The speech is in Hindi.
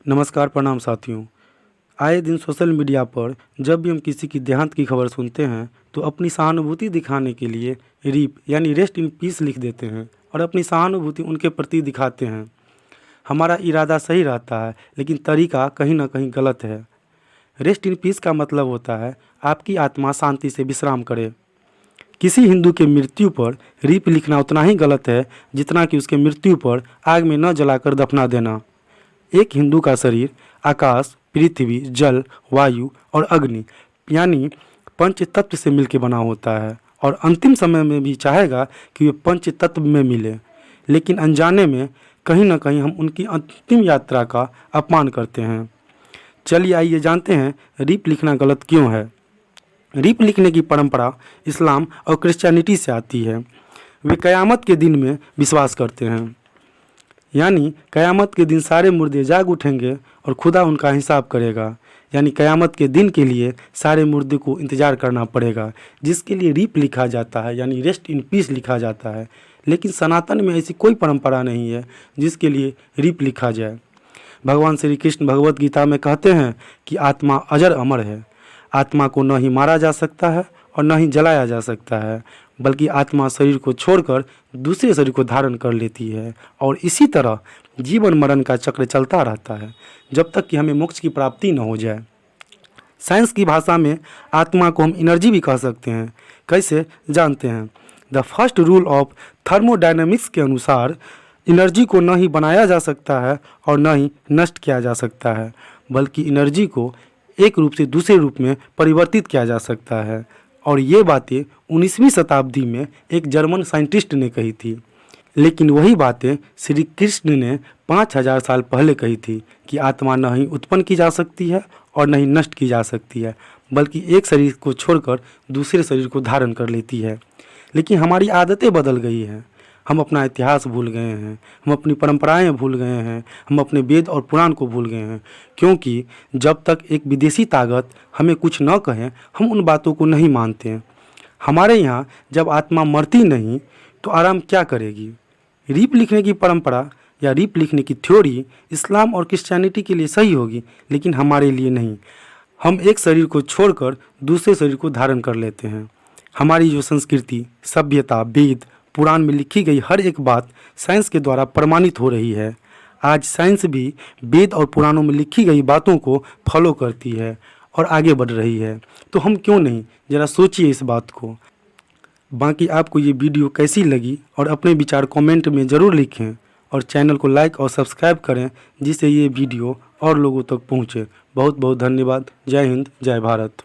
नमस्कार, प्रणाम साथियों। आए दिन सोशल मीडिया पर जब भी हम किसी की देहांत की खबर सुनते हैं तो अपनी सहानुभूति दिखाने के लिए रिप यानी रेस्ट इन पीस लिख देते हैं और अपनी सहानुभूति उनके प्रति दिखाते हैं। हमारा इरादा सही रहता है लेकिन तरीका कहीं ना कहीं गलत है। रेस्ट इन पीस का मतलब होता है आपकी आत्मा शांति से विश्राम करे। किसी हिंदू के मृत्यु पर रिप लिखना उतना ही गलत है जितना कि उसके मृत्यु पर आग में न जलाकर दफना देना। एक हिंदू का शरीर आकाश, पृथ्वी, जल, वायु और अग्नि यानी पंच तत्व से मिलकर बना होता है और अंतिम समय में भी चाहेगा कि वे पंच तत्व में मिले, लेकिन अनजाने में कहीं ना कहीं हम उनकी अंतिम यात्रा का अपमान करते हैं। चलिए आइए जानते हैं रिप लिखना गलत क्यों है। रिप लिखने की परंपरा इस्लाम और क्रिश्चियनिटी से आती है। वे क़यामत के दिन में विश्वास करते हैं, यानी क़यामत के दिन सारे मुर्दे जाग उठेंगे और खुदा उनका हिसाब करेगा। यानी क़यामत के दिन के लिए सारे मुर्दे को इंतज़ार करना पड़ेगा, जिसके लिए रिप लिखा जाता है यानी रेस्ट इन पीस लिखा जाता है। लेकिन सनातन में ऐसी कोई परंपरा नहीं है जिसके लिए रिप लिखा जाए। भगवान श्री कृष्ण भगवत गीता में कहते हैं कि आत्मा अजर अमर है। आत्मा को न ही मारा जा सकता है और न ही जलाया जा सकता है, बल्कि आत्मा शरीर को छोड़कर दूसरे शरीर को धारण कर लेती है और इसी तरह जीवन मरण का चक्र चलता रहता है जब तक कि हमें मोक्ष की प्राप्ति न हो जाए। साइंस की भाषा में आत्मा को हम एनर्जी भी कह सकते हैं। कैसे जानते हैं? The first rule of thermodynamics के अनुसार एनर्जी को न ही बनाया जा सकता है और न ही नष्ट किया जा सकता है, बल्कि एनर्जी को एक रूप से दूसरे रूप में परिवर्तित किया जा सकता है। और ये बातें 19वीं शताब्दी में एक जर्मन साइंटिस्ट ने कही थी। लेकिन वही बातें श्री कृष्ण ने 5000 साल पहले कही थी कि आत्मा न ही उत्पन्न की जा सकती है और न ही नष्ट की जा सकती है, बल्कि एक शरीर को छोड़कर दूसरे शरीर को धारण कर लेती है। लेकिन हमारी आदतें बदल गई हैं। हम अपना इतिहास भूल गए हैं, हम अपनी परंपराएं भूल गए हैं, हम अपने वेद और पुराण को भूल गए हैं। क्योंकि जब तक एक विदेशी ताकत हमें कुछ न कहे हम उन बातों को नहीं मानते हैं। हमारे यहाँ जब आत्मा मरती नहीं तो आराम क्या करेगी? रिप लिखने की परंपरा या रिप लिखने की थ्योरी इस्लाम और क्रिश्चियनिटी के लिए सही होगी, लेकिन हमारे लिए नहीं। हम एक शरीर को छोड़कर दूसरे शरीर को धारण कर लेते हैं। हमारी जो संस्कृति, सभ्यता, वेद, पुराण में लिखी गई हर एक बात साइंस के द्वारा प्रमाणित हो रही है। आज साइंस भी वेद और पुराणों में लिखी गई बातों को फॉलो करती है और आगे बढ़ रही है। तो हम क्यों नहीं? ज़रा सोचिए इस बात को। बाकी आपको ये वीडियो कैसी लगी और अपने विचार कमेंट में ज़रूर लिखें और चैनल को लाइक और सब्सक्राइब करें, जिससे ये वीडियो और लोगों तक पहुँचे। बहुत बहुत धन्यवाद। जय हिंद, जय भारत।